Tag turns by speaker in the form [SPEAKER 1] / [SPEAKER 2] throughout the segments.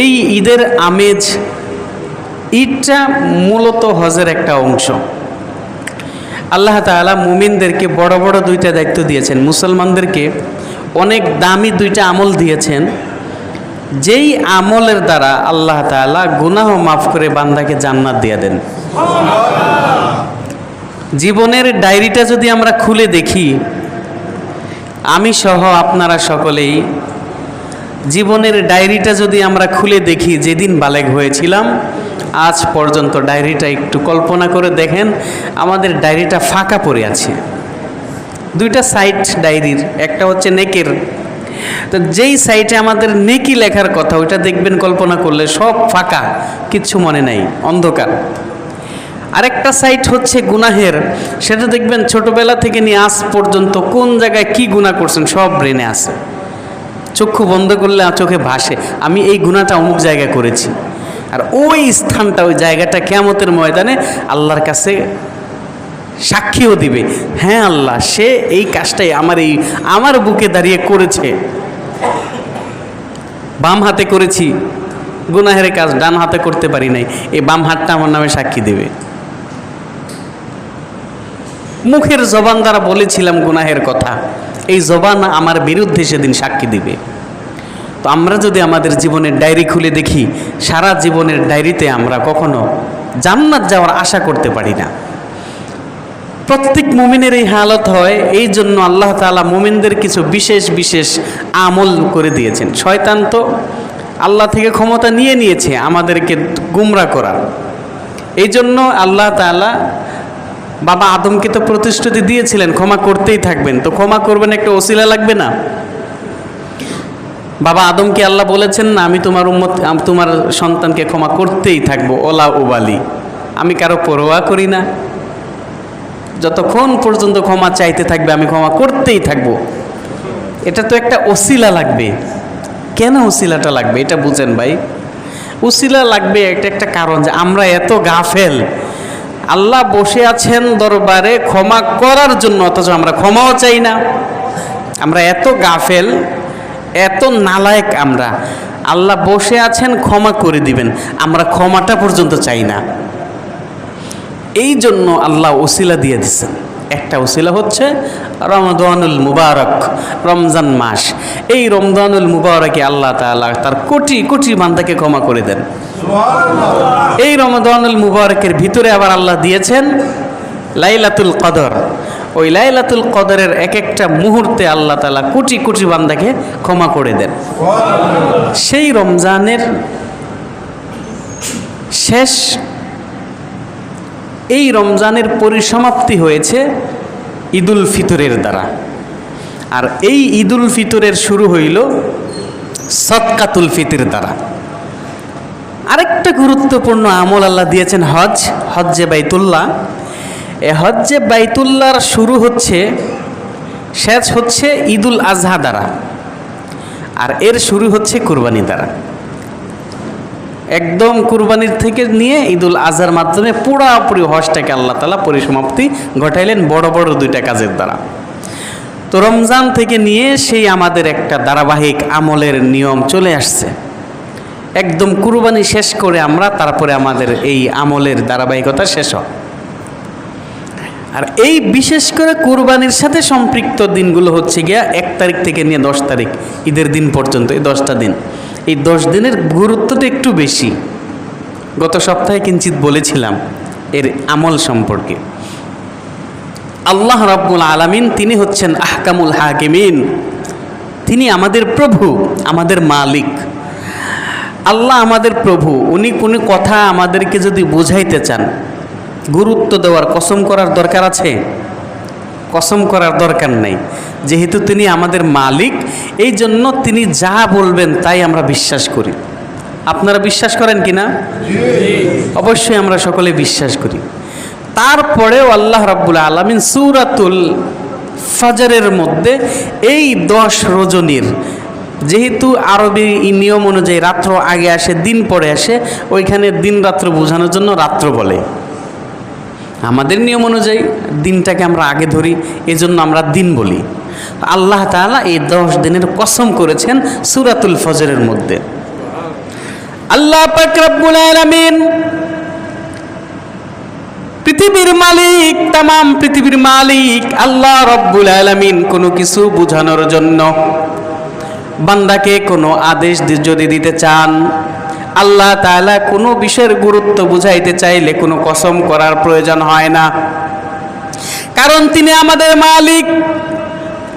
[SPEAKER 1] এই ঈদের আমেজ, ঈদটা মূলত হজের একটা অংশ। আল্লাহ তাআলা মুমিনদেরকে বড় বড় দুইটা দায়িত্ব দিয়েছেন, মুসলমানদেরকে অনেক দামি দুইটা আমল দিয়েছেন, যেই আমলের দ্বারা আল্লাহ তাআলা গুনাহ মাফ করে বান্দাকে জান্নাত দিয়ে দেন। জীবনের ডায়েরিটা যদি আমরা খুলে দেখি, আমি সহ আপনারা সকলেই জীবনের ডায়েরিটা যদি আমরা খুলে দেখি, যেদিন বালেগ হয়েছিলাম আজ পর্যন্ত ডায়েরিটা একটু কল্পনা করে দেখেন, আমাদের ডায়েরিটা ফাঁকা পড়ে আছে। দুইটা সাইড ডায়েরির, একটা হচ্ছে নেকের, তো যেই সাইটে আমাদের নেকি লেখার কথা ওইটা দেখবেন কল্পনা করলে সব ফাঁকা, কিচ্ছু মনে নাই, অন্ধকার। আরেকটা সাইট হচ্ছে গুনাহের, সেটা দেখবেন ছোটবেলা থেকে নিয়ে আজ পর্যন্ত কোন জায়গায় কি গুনাহ করছেন সব ব্রেনে আছে, চক্ষু বন্ধ করলে চোখে ভাসে আমি এই গুনাহটা অমুক জায়গায় করেছি। আর ওই স্থানটা, ওই জায়গাটা কিয়ামতের ময়দানে আল্লাহর কাছে সাক্ষীও দিবে, হ্যাঁ আল্লাহ সে এই কাজটাই আমার বুকে দাঁড়িয়ে করেছে। বাম হাতে করেছি গুনাহের কাজ, ডান হাতে করতে পারি নাই, এই বাম হাতটা আমার নামে সাক্ষী দেবে। মুখের জবান দ্বারা বলেছিলাম গুনাহের কথা, এই জবান আমার বিরুদ্ধে সেদিন সাক্ষী দিবে। তো আমরা যদি আমাদের জীবনের ডায়েরি খুলে দেখি, সারা জীবনের ডায়েরিতে আমরা কখনো জান্নাত যাওয়ার আশা করতে পারি না। প্রত্যেক মুমিনের এই হালত হয়, এই জন্য আল্লাহ তাআলা মুমিনদের কিছু বিশেষ বিশেষ আমল করে দিয়েছেন। শয়তান তো আল্লাহ থেকে ক্ষমতা নিয়ে নিয়েছে আমাদেরকে গুমরা করার। এই জন্য আল্লাহ তাআলা বাবা আদমকে তো প্রতিশ্রুতি দিয়েছিলেন ক্ষমা করতেই থাকবেন, তো ক্ষমা করবেন একটা ওসিলা লাগবে না? বাবা আদমকে আল্লাহ বলেছেন না, আমি তোমার উম্মত, তোমার সন্তানকে ক্ষমা করতেই থাকবো, ওলা উবালি, আমি কারো পরোয়া করি না, যতক্ষণ পর্যন্ত ক্ষমা চাইতে থাকবে আমি ক্ষমা করতেই থাকবো। এটা তো একটা ওসিলা লাগবে। কেন ওসিলাটা লাগবে এটা বুঝেন ভাই? ওসিলা লাগবে একটা কারণ, যে আমরা এত গাফেল, আল্লাহ বসে আছেন দরবারে ক্ষমা করার জন্য, অথচ আমরা ক্ষমাও চাই না। আমরা এত গাফেল, এত নালায়েক আমরা, আল্লাহ বসে আছেন ক্ষমা করে দিবেন, আমরা ক্ষমাটা পর্যন্ত চাই না। এই জন্য আল্লাহ ওসিলা দিয়ে দিচ্ছেন। একটা ওসিলা হচ্ছে রমাদানুল মুবারক, রমজান মাস। এই রমজানুল মুবারকে আল্লাহ তাআলা তার কোটি কোটি বান্দাকে ক্ষমা করে দেন। এই রমাদানুল মুবারকের ভিতরে আবার আল্লাহ দিয়েছেন লাইলাতুল কদর। ওই লাইলাতুল কদরের এক একটা মুহূর্তে আল্লাহ তাআলা কোটি কোটি বান্দাকে ক্ষমা করে দেন। সেই রমজানের শেষ, এই রমজানের পরিসমাপ্তি হয়েছে ঈদুল ফিতরের দ্বারা, আর এই ঈদুল ফিতরের শুরু হইল সদকাতুল ফিতর দ্বারা। আরেকটা গুরুত্বপূর্ণ আমল আল্লাহ দিয়েছেন হজ, হজ্জে বাইতুল্লাহ। এ হজ্জে বাইতুল্লাহর শুরু হচ্ছে, শেষ হচ্ছে ঈদুল আজহা দ্বারা, আর এর শুরু হচ্ছে কুরবানি দ্বারা। একদম কুরবানির থেকে নিয়ে ঈদুল আজহার মাধ্যমে পুরোপুরি হজটাকে আল্লাহ তাআলা পরিসমাপ্তি ঘটাইলেন বড় বড় দুইটা কাজের দ্বারা। তো রমজান থেকে নিয়ে সেই আমাদের একটা ধারাবাহিক আমলের নিয়ম চলে আসছে, একদম কুরবানি শেষ করে আমরা তারপরে আমাদের এই আমলের ধারাবাহিকতা শেষ হয়। আর এই বিশেষ করে কুরবানির সাথে সম্পৃক্ত দিনগুলো হচ্ছে গিয়া 1 তারিখ থেকে নিয়ে 10 তারিখ ঈদের দিন পর্যন্ত, এই 10টা দিন। এই 10 দিনের গুরুত্বটা একটু বেশি। গত সপ্তাহে কিঞ্চিত বলেছিলাম এর আমল সম্পর্কে। আল্লাহ রাব্বুল আলামিন তিনি হচ্ছেন আহকামুল হাকিমিন, তিনি আমাদের প্রভু, আমাদের মালিক। আল্লাহ আমাদের প্রভু, উনি কোনো কথা আমাদেরকে যদি বুঝাইতে চান, গুরুত্ব দেওয়ার, কসম করার দরকার আছে? কসম করার দরকার নাই, যেহেতু তিনি আমাদের মালিক, এই জন্য তিনি যা বলবেন তাই আমরা বিশ্বাস করি। আপনারা বিশ্বাস করেন কি না? অবশ্যই আমরা সকলে বিশ্বাস করি। তারপরেও আল্লাহ রাব্বুল আলামিন সূরাতুল ফজরের মধ্যে এই 10 রজনীর, যেহেতু আরবি নিয়ম অনুযায়ী রাত্র আগে আসে দিন পরে আসে, ওইখানে দিন রাত্র বোঝানোর জন্য রাত্র বলে। আমাদের নিয়ম অনুযায়ী দিনটাকে আমরা আগে ধরি, এজন্য আমরা দিন বলি। আল্লাহ তাআলা এই 10 দিনের কসম করেছেন সূরাতুল ফজরের মধ্যে। আল্লাহ পাক রব্বুল আলামিন পৃথিবীর মালিক, তামাম পৃথিবীর মালিক আল্লাহ রব্বুল আলামিন কোনো কিছু বোঝানোর জন্য বান্দাকে কোনো আদেশ যদি দিতে চান, আল্লাহ তাআলা কোনো বিষয়ের গুরুত্ব বুঝাইতে চাইলে কোনো কসম করার প্রয়োজন হয় না। কারণ তিনি আমাদের মালিক,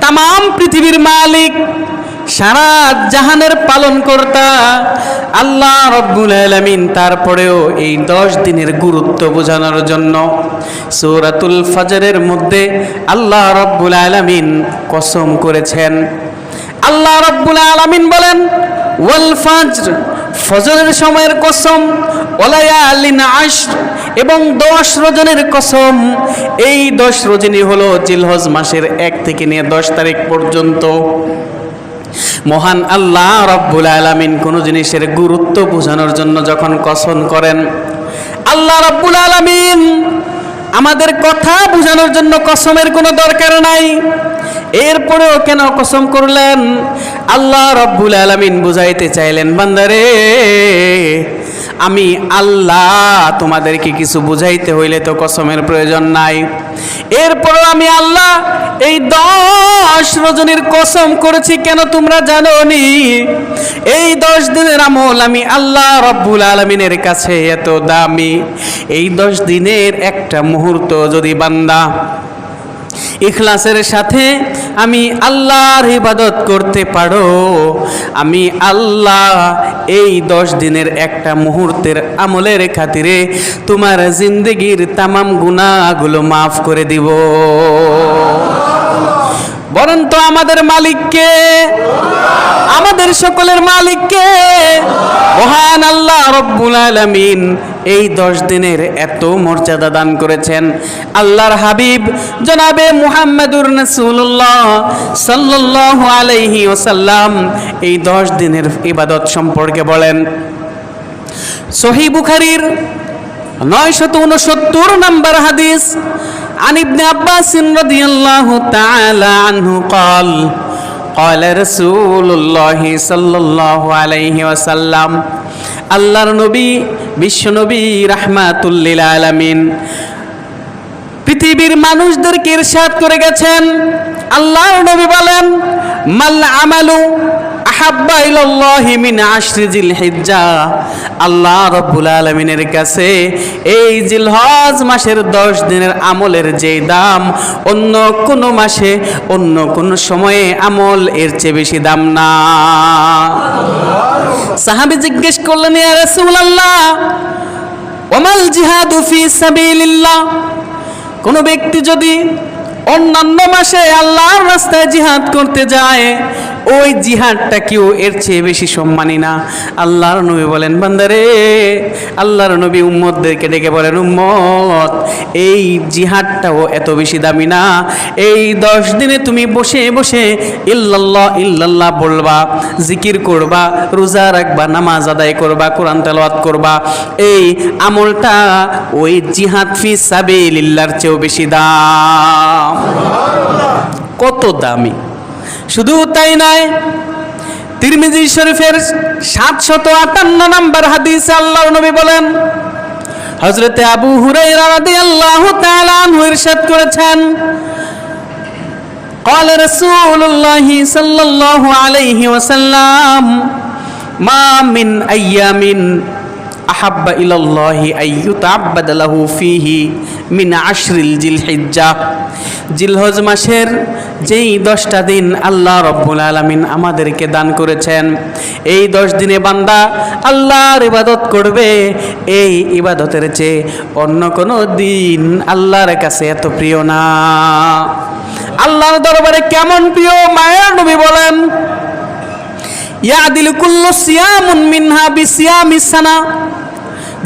[SPEAKER 1] তামাম পৃথিবীর মালিক, সারা জাহানের পালনকর্তা আল্লাহ রব্বুল আলামিন। তারপরেও এই 10 দিনের গুরুত্ব বোঝানোর জন্য সূরাতুল ফজরের মধ্যে আল্লাহ রব্বুল আলামিন কসম করেছেন। আল্লাহ রব্বুল আলামিন বলেন, ওয়াল ফজর, ফজরের সময়ের কসম, ওয়ালায়ালিন আশর, এবং 10 রজনীর কসম। এই 10 রজনী হলো জিলহজ মাসের 1 থেকে নিয়ে 10 তারিখ পর্যন্ত। মহান আল্লাহ রব্বুল আলামিন কোন জিনিসের গুরুত্ব বোঝানোর জন্য যখন কসম করেন, আল্লাহ রব্বুল আলামিন আমাদের কথা বোঝানোর জন্য কসমের কোনো দরকার নাই। এরপরেও কেন কসম করলেন? আল্লাহ রব্বুল আলামিন বুঝাইতে চাইলেন, বান্দারে আমি আল্লাহ, তোমাদেরকে কিছু বুঝাইতে হইলে তো কসমের প্রয়োজন নাই। এরপরও আমি আল্লাহ এই 10 রজনীর কসম করেছি, কেন তোমরা জানো নি? এই 10 দিনের আমল আমি আল্লাহ রব্বুল আলামিনের কাছে এত দামি। এই 10 দিনের একটা মুহূর্ত যদি বান্দা ইখলাসের সাথে আমি আল্লাহর ইবাদত করতে পারো, আমি আল্লাহ এই 10 দিনের একটা মুহূর্তের আমলের খাতিরে তোমার জিন্দগির তামাম গুনাহগুলো মাফ করে দিব। বলেন তো আমাদের মালিককে, আমাদের সকলের মালিককে? মহান আল্লাহ রব্বুল আলামিন এই 10 দিনের এত মর্যাদা দান করেছেন। আল্লাহর হাবিব জনাবে মুহাম্মদুর রাসূলুল্লাহ সাল্লাল্লাহু আলাইহি ওয়াসাল্লাম এই 10 দিনের ইবাদত সম্পর্কে বলেন। সহিহ বুখারীর 969 নম্বর হাদিস, عن ابن عباس رضي الله تعالى عنه قال قال رسول الله صلى الله عليه وسلم, আল্লাহর নবী, বিশ্ব নবী রাহমাতুল লিল আলামিন পৃথিবীর মানুষদেরকে ইরশাদ করে গেছেন। আল্লাহর নবী বলেন, মাল আমালু আহাব্বা ইলাল্লাহি মিন আশরি জিলহিজ্জা, আল্লাহ রাব্বুল আলামিনের কাছে এই জিলহজ মাসের 10 দিনের আমলের যে দাম, অন্য কোন মাসে অন্য কোন সময়ে আমল এর চেয়ে বেশি দাম না। সাহাবী জিজ্ঞেস করলেন, ইয়া রাসূলুল্লাহ ওয়ামাল জিহাদু ফি সাবিলিল্লাহ, কোন ব্যক্তি যদি অন্যান্য মাসে আল্লাহর রাস্তায় জিহাদ করতে যায়, ওই জিহাদটা কেউ এর চেয়ে বেশি সম্মানী না? আল্লাহর নবী বলেন, বান্দারে, আল্লাহর নবী উম্মতদেরকে ডেকে বলেন, উম্মত, এই জিহাদটাও এত বেশি দামি না। এই 10 দিনে তুমি বসে বসে ইল্লাল্লাহ ইল্লাল্লাহ বলবা, জিকির করবা, রোজা রাখবা, নামাজ আদায় করবা, কোরআন তেলাওয়াত করবা, এই আমলটা ওই জিহাদ ফি সাবিলিল্লাহর চেয়েও বেশি দাম। কত দামি! শুধু তাই নয়, তিরমিজি শরীফের 758 নম্বর হাদিসে আল্লাহর নবী বলেন, হযরতে আবু হুরায়রা রাদিয়াল্লাহু তাআলা আনহু ইরশাদ করেছেন, قال رسول الله صلى الله عليه وسلم ما من أيام أحب إلى الله أن يتعبد له فيه من عشر الحجة, জিলহজ মাসের যেই 10টা দিন আল্লাহ রব্বুল আলামিন আমাদেরকে দান করেছেন, এই 10 দিনে বান্দা আল্লাহর ইবাদত করবে, এই ইবাদতের চেয়ে অন্য কোনো দিন আল্লাহর কাছে এত প্রিয় না। আল্লাহর দরবারে কেমন প্রিয়? মায়ের নবী বলেন, ইয়াদিলু কুল্লু সিয়ামুন মিনহা বিসিয়ামিস সানা,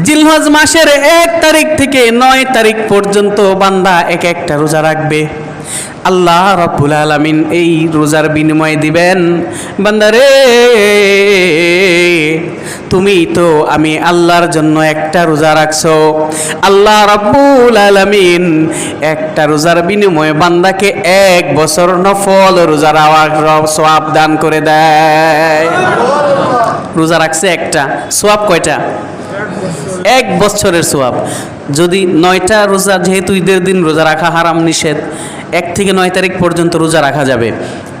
[SPEAKER 1] জিলহজ মাসের 1 তারিখ থেকে 9 তারিখ পর্যন্ত বান্দা এক একটা রোজা রাখবে, আল্লাহ রাব্বুল আলামিন এই রোজার বিনিময় দিবেন, বান্দারে তুমি তো আমি আল্লাহর জন্য একটা রোজা রাখছো, আল্লাহ রাব্বুল আলামিন একটা রোজার বিনিময়ে বান্দাকে 1 বছর নফল রোজার সওয়াব দান করে দেয়। রোজা রাখছে একটা, সোয়াব কয়টা? 1 বছরের সোয়াব। যদি 9টা রোজা, যেহেতু ঈদের দিন রোজা রাখা হারাম নিষেধ, 1 থেকে 9 তারিখ পর্যন্ত রোজা রাখা যাবে।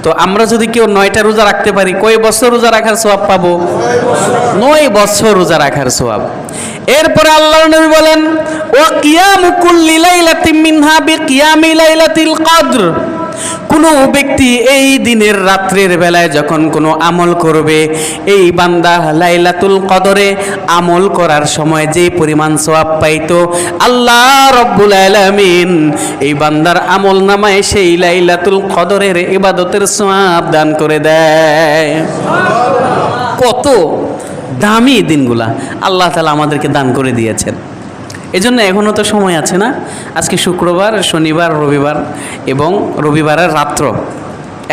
[SPEAKER 1] তো আমরা যদি কেউ 9টা রোজা রাখতে পারি, কয় বছর রোজা রাখার সোয়াব পাবো? 9 বছর রোজা রাখার সোয়াব। এরপরে আল্লাহর নবী বলেন, ও কিয়ামু কুল্লি লাইলাতিন মিনহা বিকিয়ামি লাইলাতিল কদর। কোনো ব্যক্তি এই দিনের রাত্রের বেলায় যখন কোনো আমল করবে, এই বান্দা লাইলাতুল কদরে আমল করার সময় যে পরিমাণ সওয়াব পাইতো, আল্লাহ রব্বুল আলামিন এই বান্দার আমল নামায় সেই লাইলাতুল কদরের ইবাদতের সওয়াব দান করে দেয়। কত দামি দিনগুলা আল্লাহ তাআলা আমাদেরকে দান করে দিয়েছেন। এজন্য এখনও তো সময় আছে না? আজকে শুক্রবার, শনিবার, রবিবার এবং রবিবারের রাত্র,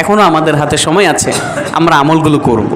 [SPEAKER 1] এখনও আমাদের হাতে সময় আছে, আমরা আমলগুলো করব।